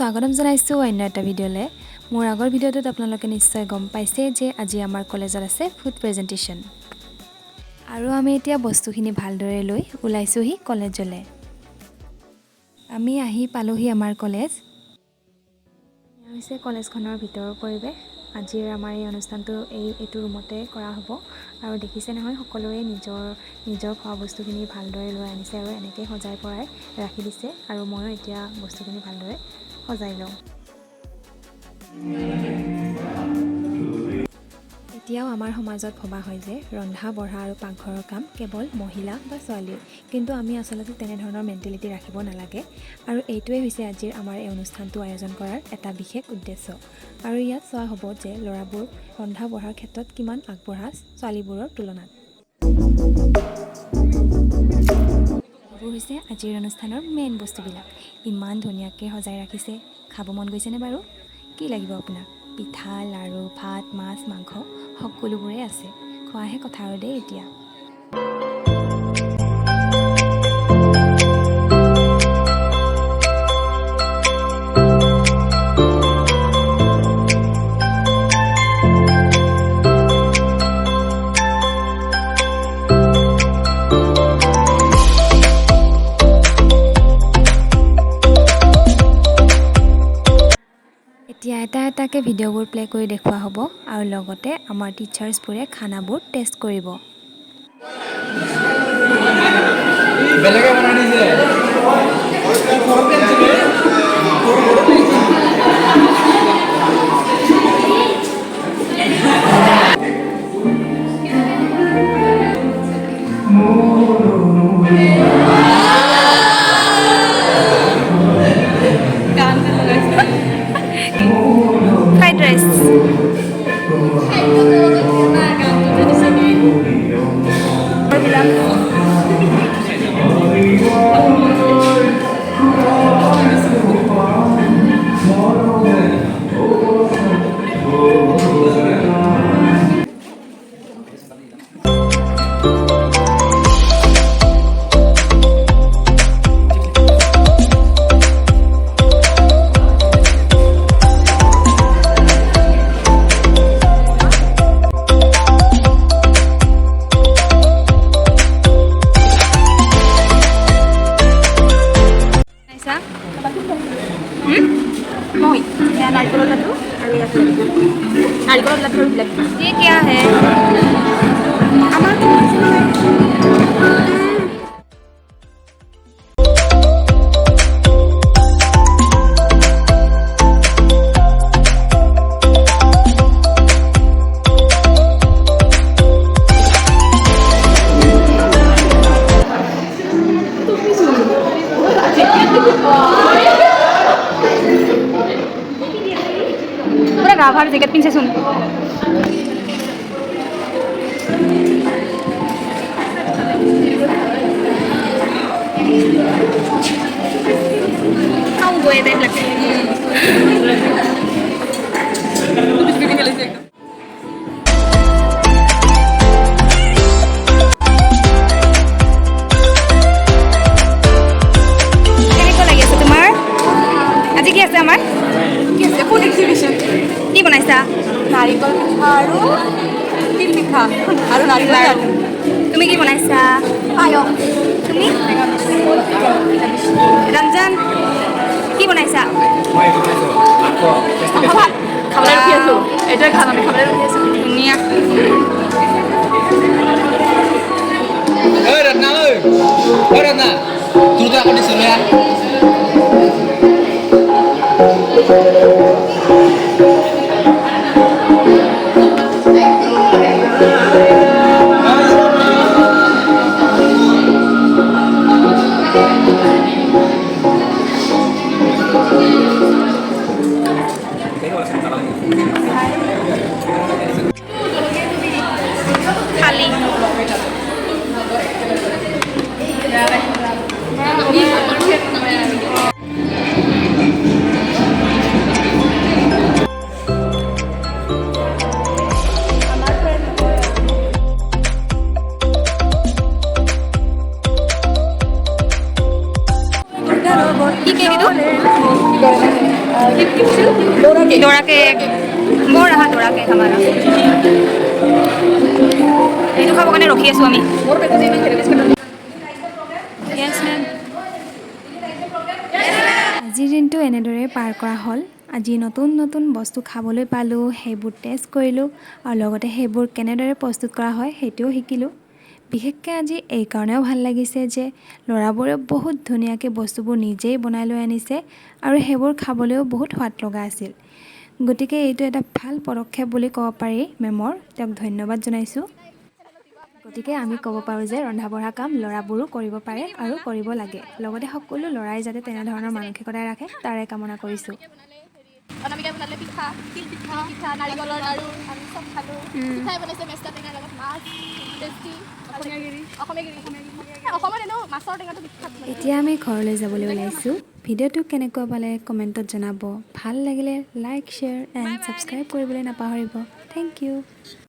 স্বাগতম জনাইছো অন্য এটা ভিডিঅ'লে মোৰ আগৰ ভিডিঅ'টোত আপোনালোকে নিশ্চয় গম পাইছে যে আজি আমাৰ কলেজত আছে ফুড প্ৰেজেন্টেচন আৰু আমি এতিয়া বস্তুখিনি ভালদৰে লৈ ওলাইছোহি কলেজলৈ আমি আহি পালোহি আমাৰ কলেজ হৈছে কলেজখনৰ ভিতৰৰ পৰিৱেশ আজিৰ আমাৰ এই অনুষ্ঠানটো এইটো ৰুমতে কৰা হ'ব আৰু দেখিছে নহয় সকলোৱে নিজৰ খোৱা বস্তুখিনি ভালদৰে লৈ আনিছে আৰু এনেকৈ সজাই পৰাই ৰাখি দিছে আৰু ময়ো এতিয়া বস্তুখিনি ভালদৰে সজাই লওঁ এতিয়াও আমাৰ সমাজত ভবা হয় যে ৰন্ধা বঢ়া আৰু পাকঘৰৰ কাম কেৱল মহিলা বা ছোৱালীৰ কিন্তু আমি আচলতে তেনেধৰণৰ মেণ্টেলিটি ৰাখিব নালাগে আৰু এইটোৱে হৈছে আজিৰ আমাৰ এই অনুষ্ঠানটো আয়োজন কৰাৰ এটা বিশেষ উদ্দেশ্য আৰু ইয়াত চোৱা হ'ব যে ল'ৰাবোৰ ৰন্ধা বঢ়াৰ ক্ষেত্ৰত কিমান আগবঢ়া ছোৱালীবোৰৰ তুলনাত এইবোৰ হৈছে আজিৰ অনুষ্ঠানৰ মেইন বস্তুবিলাক ইমান ধুনীয়াকৈ সজাই ৰাখিছে খাব মন গৈছেনে বাৰু কি লাগিব আপোনাক পিঠা লাড়ু ভাত মাছ মাংস সকলোবোৰে আছে খোৱাহে কথা আৰু দেই এতিয়া এতিয়া এটাকে ভিডিঅ'বোৰ প্লে কৰি দেখুওৱা হ'ব আৰু লগতে আমাৰ টিচাৰ্ছবোৰে খানাবোৰ টেষ্ট কৰিব বেলেগে বনাই দিছে ये क्या है गाभार जैकेट पिनसे सुन gue deh lagi কি বনাইছা নাৰিকল পিঠা আৰু তিল পিঠা আৰু নাৰিকল লাড়ু তুমি কি বনাইছা পায়স তুমি ৰঞ্জন কি বনাইছা মই বনাইছো ভাত খাবলৈ ৰখি আছো এটা খানা খাবলৈ ৰখি আছো ধুনীয়া ঐ ৰত্না তোৰ তো আকৌ দিছ ৰে खाली হা দৌৰা কেক আমাৰ এইটো খাবৰ কাৰণে ৰখি আছোঁ আমি য়েছ মেম আজিৰ দিনটো এনেদৰে পাৰ কৰা হ'ল আজি নতুন নতুন বস্তু খাবলৈ পালোঁ সেইবোৰ টেষ্ট কৰিলোঁ আৰু লগতে সেইবোৰ কেনেদৰে প্ৰস্তুত কৰা হয় সেইটোও শিকিলোঁ বিশেষকৈ আজি এই কাৰণেও ভাল লাগিছে যে ল'ৰাবোৰে বহুত ধুনীয়াকৈ বস্তুবোৰ নিজেই বনাই লৈ আনিছে আৰু সেইবোৰ খাবলৈও বহুত সোৱাদ লগা আছিল গতিকে এইটো এটা ভাল পদক্ষেপ বুলি ক'ব পাৰি মেমৰ তেওঁক ধন্যবাদ জনাইছোঁ গতিকে আমি ক'ব পাৰোঁ যে ৰন্ধা বঢ়া কাম ল'ৰাবোৰো কৰিব পাৰে আৰু কৰিব লাগে লগতে সকলো ল'ৰাই যাতে তেনেধৰণৰ মানসিকতা ৰাখে তাৰে কামনা কৰিছোঁ অনামিকাই বনালে পিঠা তিল পিঠা পিঠা নাৰিকলৰ লাড়ু আমি চব খালোঁ পিঠাই বনাইছে মেষ্টা টেঙাৰ লগত মাছ টেষ্টি অসমত এনেও মাছৰ টেঙাটো বিখ্যাত এতিয়া আমি ঘৰলৈ যাবলৈ ওলাইছোঁ ভিডিঅ'টো কেনেকুৱা পালে কমেণ্টত জনাব ভাল লাগিলে লাইক শ্বেয়াৰ এণ্ড ছাবস্ক্ৰাইব কৰিবলৈ নাপাহৰিব থেংক ইউ